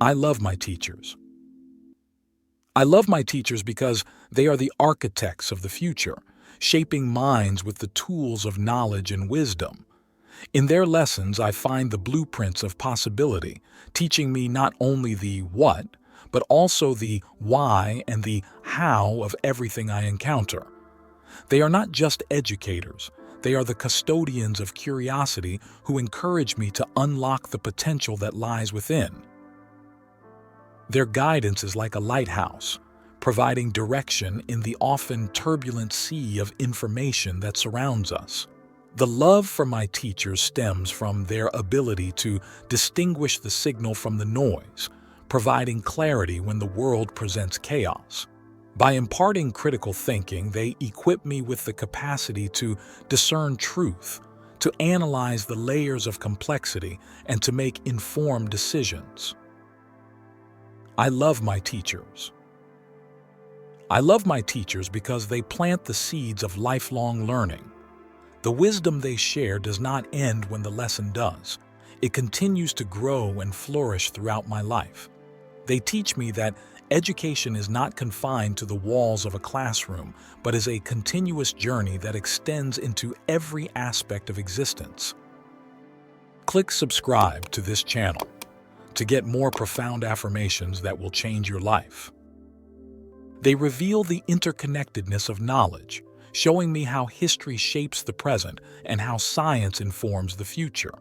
I love my teachers. I love my teachers because they are the architects of the future, shaping minds with the tools of knowledge and wisdom. In their lessons, I find the blueprints of possibility, teaching me not only the what, but also the why and the how of everything I encounter. They are not just educators, they are the custodians of curiosity who encourage me to unlock the potential that lies within. Their guidance is like a lighthouse, providing direction in the often turbulent sea of information that surrounds us. The love for my teachers stems from their ability to distinguish the signal from the noise, providing clarity when the world presents chaos. By imparting critical thinking, they equip me with the capacity to discern truth, to analyze the layers of complexity, and to make informed decisions. I love my teachers. I love my teachers because they plant the seeds of lifelong learning. The wisdom they share does not end when the lesson does. It continues to grow and flourish throughout my life. They teach me that education is not confined to the walls of a classroom, but is a continuous journey that extends into every aspect of existence. Click subscribe to this channel to get more profound affirmations that will change your life. They reveal the interconnectedness of knowledge, showing me how history shapes the present and how science informs the future.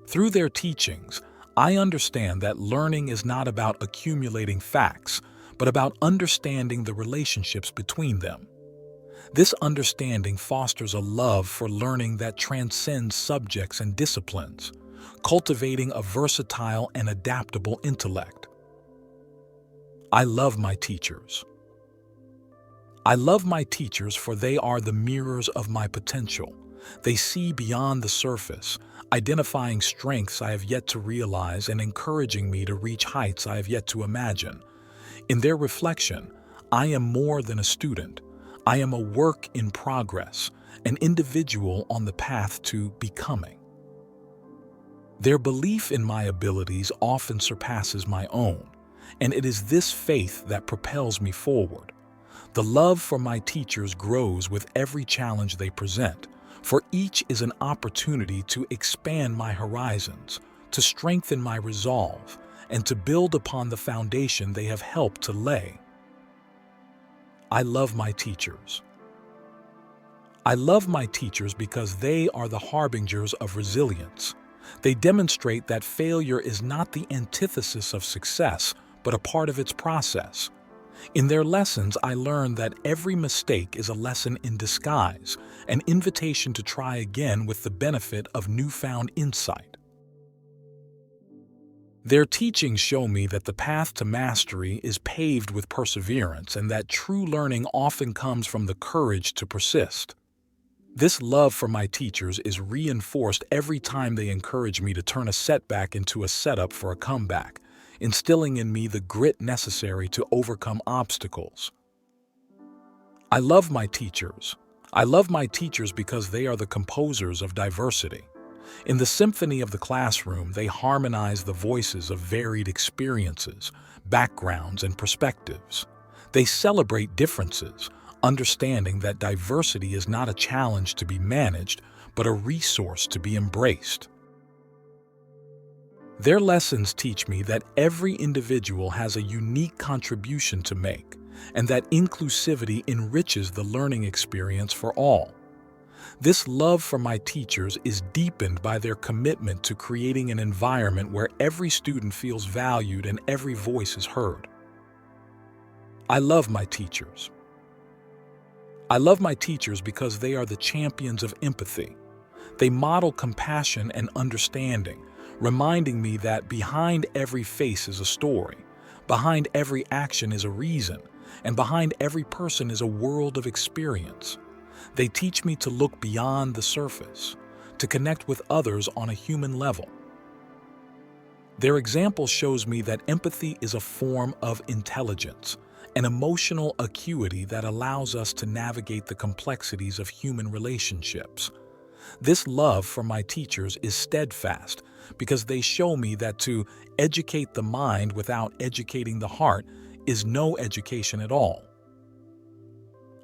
Through their teachings, I understand that learning is not about accumulating facts, but about understanding the relationships between them. This understanding fosters a love for learning that transcends subjects and disciplines, cultivating a versatile and adaptable intellect. I love my teachers. I love my teachers for they are the mirrors of my potential. They see beyond the surface, identifying strengths I have yet to realize and encouraging me to reach heights I have yet to imagine. In their reflection, I am more than a student. I am a work in progress, an individual on the path to becoming. Their belief in my abilities often surpasses my own, and it is this faith that propels me forward. The love for my teachers grows with every challenge they present, for each is an opportunity to expand my horizons, to strengthen my resolve, and to build upon the foundation they have helped to lay. I love my teachers. I love my teachers because they are the harbingers of resilience. They demonstrate that failure is not the antithesis of success, but a part of its process. In their lessons, I learned that every mistake is a lesson in disguise, an invitation to try again with the benefit of newfound insight. Their teachings show me that the path to mastery is paved with perseverance and that true learning often comes from the courage to persist. This love for my teachers is reinforced every time they encourage me to turn a setback into a setup for a comeback, instilling in me the grit necessary to overcome obstacles. I love my teachers. I love my teachers because they are the composers of diversity. In the symphony of the classroom, they harmonize the voices of varied experiences, backgrounds, and perspectives. They celebrate differences, understanding that diversity is not a challenge to be managed, but a resource to be embraced. Their lessons teach me that every individual has a unique contribution to make, and that inclusivity enriches the learning experience for all. This love for my teachers is deepened by their commitment to creating an environment where every student feels valued and every voice is heard. I love my teachers. I love my teachers because they are the champions of empathy. They model compassion and understanding, reminding me that behind every face is a story, behind every action is a reason, and behind every person is a world of experience. They teach me to look beyond the surface, to connect with others on a human level. Their example shows me that empathy is a form of intelligence, an emotional acuity that allows us to navigate the complexities of human relationships. This love for my teachers is steadfast, because they show me that to educate the mind without educating the heart is no education at all.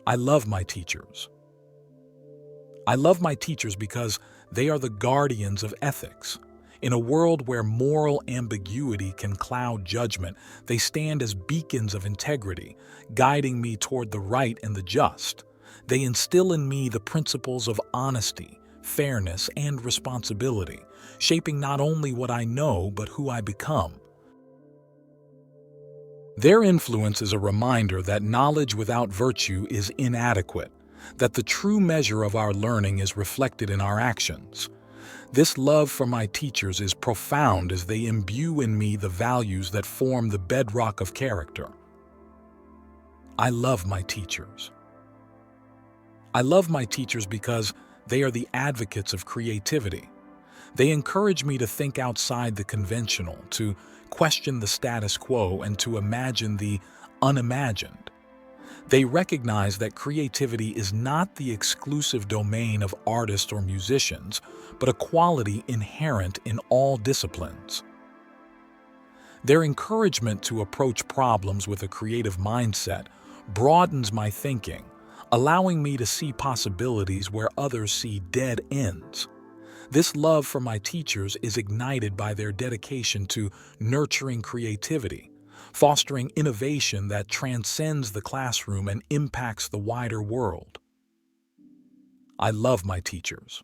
I love my teachers. I love my teachers because they are the guardians of ethics. In a world where moral ambiguity can cloud judgment, they stand as beacons of integrity, guiding me toward the right and the just. They instill in me the principles of honesty, fairness, and responsibility, shaping not only what I know but who I become. Their influence is a reminder that knowledge without virtue is inadequate, that the true measure of our learning is reflected in our actions. This love for my teachers is profound as they imbue in me the values that form the bedrock of character. I love my teachers. I love my teachers because they are the advocates of creativity. They encourage me to think outside the conventional, to question the status quo, and to imagine the unimagined. They recognize that creativity is not the exclusive domain of artists or musicians, but a quality inherent in all disciplines. Their encouragement to approach problems with a creative mindset broadens my thinking, allowing me to see possibilities where others see dead ends. This love for my teachers is ignited by their dedication to nurturing creativity, fostering innovation that transcends the classroom and impacts the wider world. I love my teachers.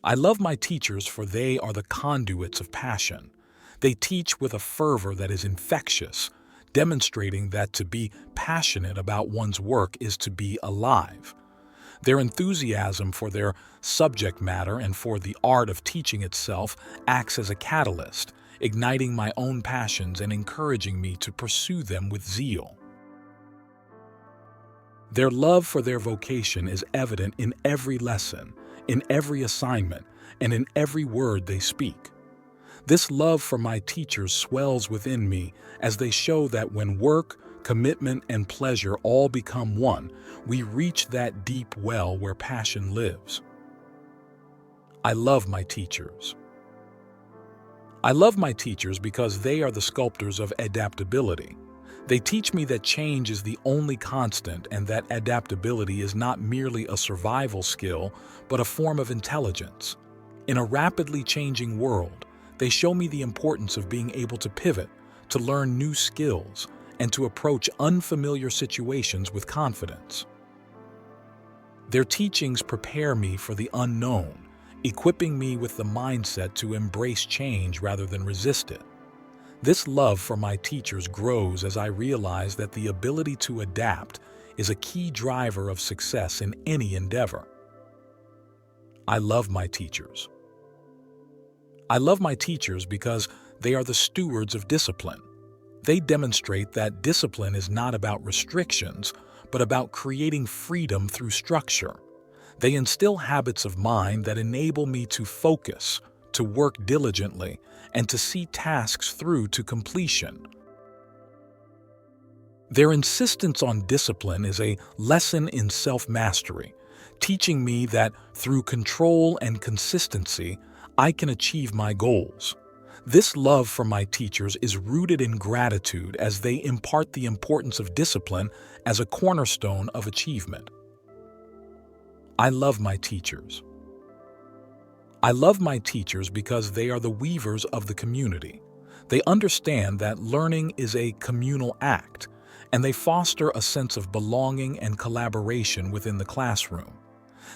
I love my teachers for they are the conduits of passion. They teach with a fervor that is infectious, demonstrating that to be passionate about one's work is to be alive. Their enthusiasm for their subject matter and for the art of teaching itself acts as a catalyst, igniting my own passions and encouraging me to pursue them with zeal. Their love for their vocation is evident in every lesson, in every assignment, and in every word they speak. This love for my teachers swells within me as they show that when work, commitment, and pleasure all become one, we reach that deep well where passion lives. I love my teachers. I love my teachers because they are the sculptors of adaptability. They teach me that change is the only constant and that adaptability is not merely a survival skill, but a form of intelligence. In a rapidly changing world, they show me the importance of being able to pivot, to learn new skills, and to approach unfamiliar situations with confidence. Their teachings prepare me for the unknown, equipping me with the mindset to embrace change rather than resist it. This love for my teachers grows as I realize that the ability to adapt is a key driver of success in any endeavor. I love my teachers. I love my teachers because they are the stewards of discipline. They demonstrate that discipline is not about restrictions, but about creating freedom through structure. They instill habits of mind that enable me to focus, to work diligently, and to see tasks through to completion. Their insistence on discipline is a lesson in self-mastery, teaching me that through control and consistency, I can achieve my goals. This love for my teachers is rooted in gratitude as they impart the importance of discipline as a cornerstone of achievement. I love my teachers. I love my teachers because they are the weavers of the community. They understand that learning is a communal act, and they foster a sense of belonging and collaboration within the classroom.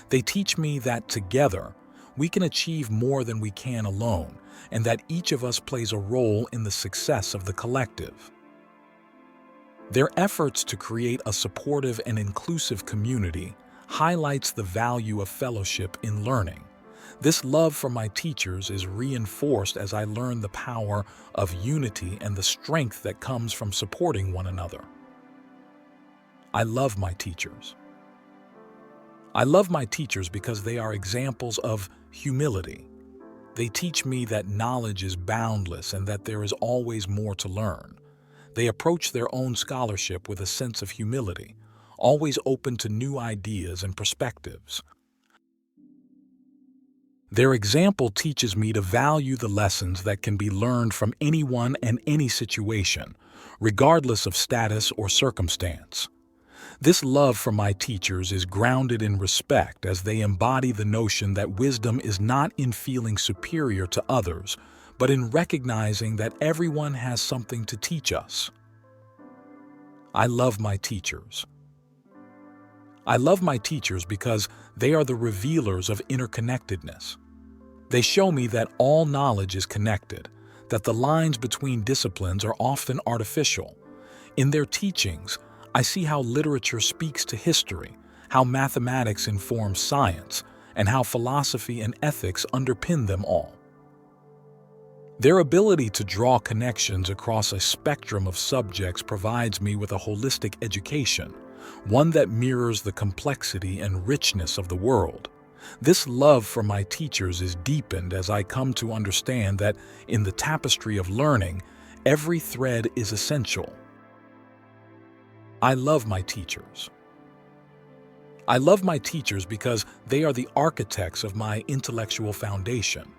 They teach me that together, we can achieve more than we can alone, and that each of us plays a role in the success of the collective. Their efforts to create a supportive and inclusive community highlights the value of fellowship in learning. This love for my teachers is reinforced as I learn the power of unity and the strength that comes from supporting one another. I love my teachers. I love my teachers because they are examples of humility. They teach me that knowledge is boundless and that there is always more to learn. They approach their own scholarship with a sense of humility, always open to new ideas and perspectives. Their example teaches me to value the lessons that can be learned from anyone and any situation, regardless of status or circumstance. This love for my teachers is grounded in respect as they embody the notion that wisdom is not in feeling superior to others, but in recognizing that everyone has something to teach us. I love my teachers. I love my teachers because they are the revealers of interconnectedness. They show me that all knowledge is connected, that the lines between disciplines are often artificial. In their teachings, I see how literature speaks to history, how mathematics informs science, and how philosophy and ethics underpin them all. Their ability to draw connections across a spectrum of subjects provides me with a holistic education, one that mirrors the complexity and richness of the world. This love for my teachers is deepened as I come to understand that in the tapestry of learning, every thread is essential. I love my teachers. I love my teachers because they are the architects of my intellectual foundation.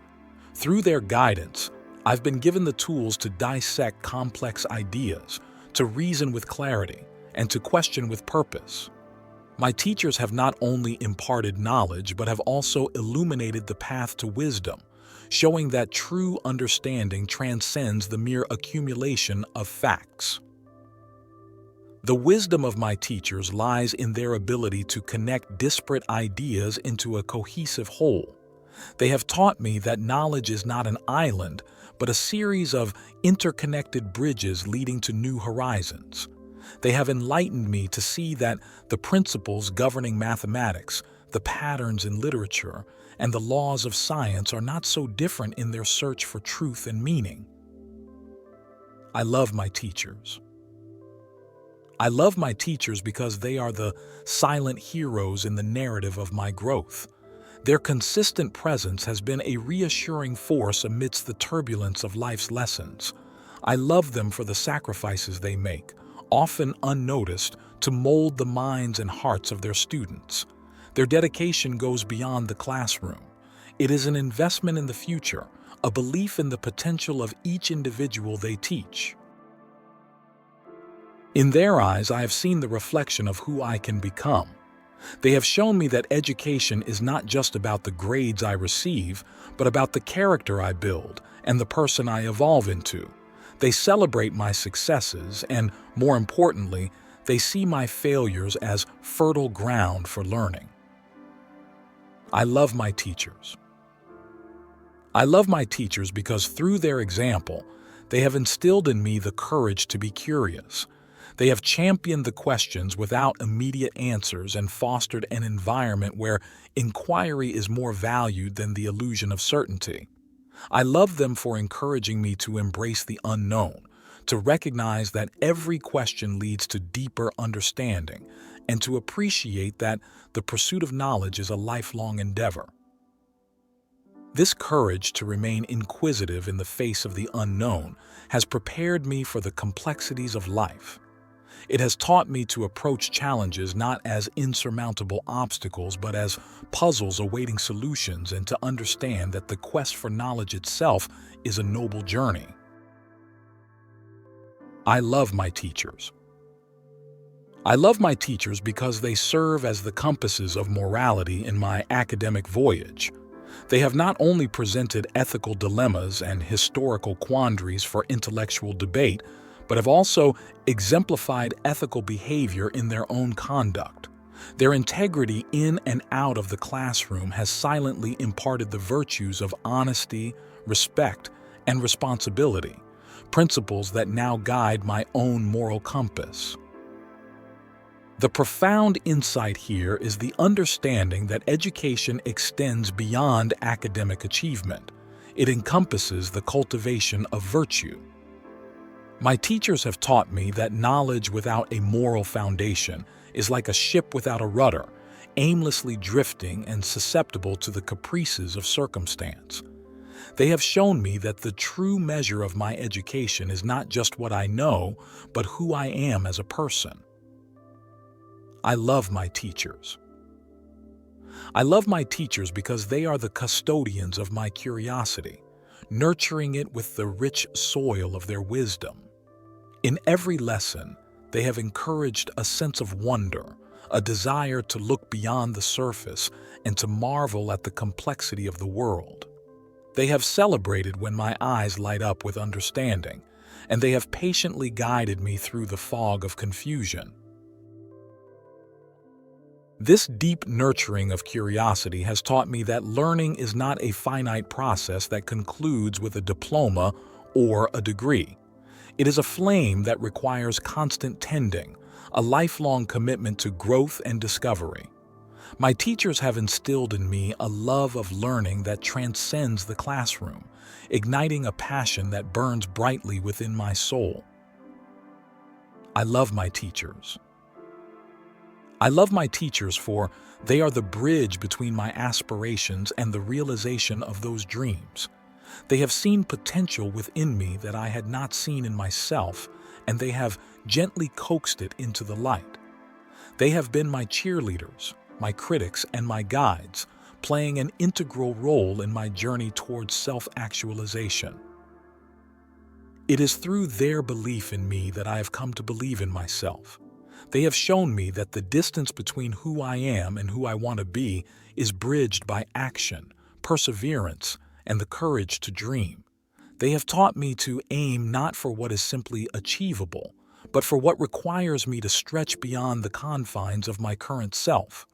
Through their guidance, I've been given the tools to dissect complex ideas, to reason with clarity, and to question with purpose. My teachers have not only imparted knowledge, but have also illuminated the path to wisdom, showing that true understanding transcends the mere accumulation of facts. The wisdom of my teachers lies in their ability to connect disparate ideas into a cohesive whole. They have taught me that knowledge is not an island, but a series of interconnected bridges leading to new horizons. They have enlightened me to see that the principles governing mathematics, the patterns in literature, and the laws of science are not so different in their search for truth and meaning. I love my teachers. I love my teachers because they are the silent heroes in the narrative of my growth. Their consistent presence has been a reassuring force amidst the turbulence of life's lessons. I love them for the sacrifices they make, often unnoticed, to mold the minds and hearts of their students. Their dedication goes beyond the classroom. It is an investment in the future, a belief in the potential of each individual they teach. In their eyes, I have seen the reflection of who I can become. They have shown me that education is not just about the grades I receive, but about the character I build and the person I evolve into. They celebrate my successes and, more importantly, they see my failures as fertile ground for learning. I love my teachers. I love my teachers because through their example, they have instilled in me the courage to be curious. They have championed the questions without immediate answers and fostered an environment where inquiry is more valued than the illusion of certainty. I love them for encouraging me to embrace the unknown, to recognize that every question leads to deeper understanding, and to appreciate that the pursuit of knowledge is a lifelong endeavor. This courage to remain inquisitive in the face of the unknown has prepared me for the complexities of life. It has taught me to approach challenges not as insurmountable obstacles, but as puzzles awaiting solutions, and to understand that the quest for knowledge itself is a noble journey. I love my teachers. I love my teachers because they serve as the compasses of morality in my academic voyage. They have not only presented ethical dilemmas and historical quandaries for intellectual debate, but have also exemplified ethical behavior in their own conduct. Their integrity in and out of the classroom has silently imparted the virtues of honesty, respect, and responsibility, principles that now guide my own moral compass. The profound insight here is the understanding that education extends beyond academic achievement. It encompasses the cultivation of virtue. My teachers have taught me that knowledge without a moral foundation is like a ship without a rudder, aimlessly drifting and susceptible to the caprices of circumstance. They have shown me that the true measure of my education is not just what I know, but who I am as a person. I love my teachers. I love my teachers because they are the custodians of my curiosity, nurturing it with the rich soil of their wisdom. In every lesson, they have encouraged a sense of wonder, a desire to look beyond the surface and to marvel at the complexity of the world. They have celebrated when my eyes light up with understanding, and they have patiently guided me through the fog of confusion. This deep nurturing of curiosity has taught me that learning is not a finite process that concludes with a diploma or a degree. It is a flame that requires constant tending, a lifelong commitment to growth and discovery. My teachers have instilled in me a love of learning that transcends the classroom, igniting a passion that burns brightly within my soul. I love my teachers. I love my teachers for they are the bridge between my aspirations and the realization of those dreams. They have seen potential within me that I had not seen in myself, and they have gently coaxed it into the light. They have been my cheerleaders, my critics, and my guides, playing an integral role in my journey towards self-actualization. It is through their belief in me that I have come to believe in myself. They have shown me that the distance between who I am and who I want to be is bridged by action, perseverance, and the courage to dream. They have taught me to aim not for what is simply achievable, but for what requires me to stretch beyond the confines of my current self.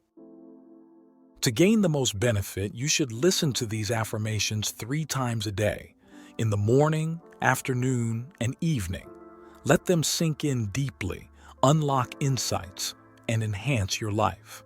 To gain the most benefit, you should listen to these affirmations 3 times a day, in the morning, afternoon, and evening. Let them sink in deeply, unlock insights, and enhance your life.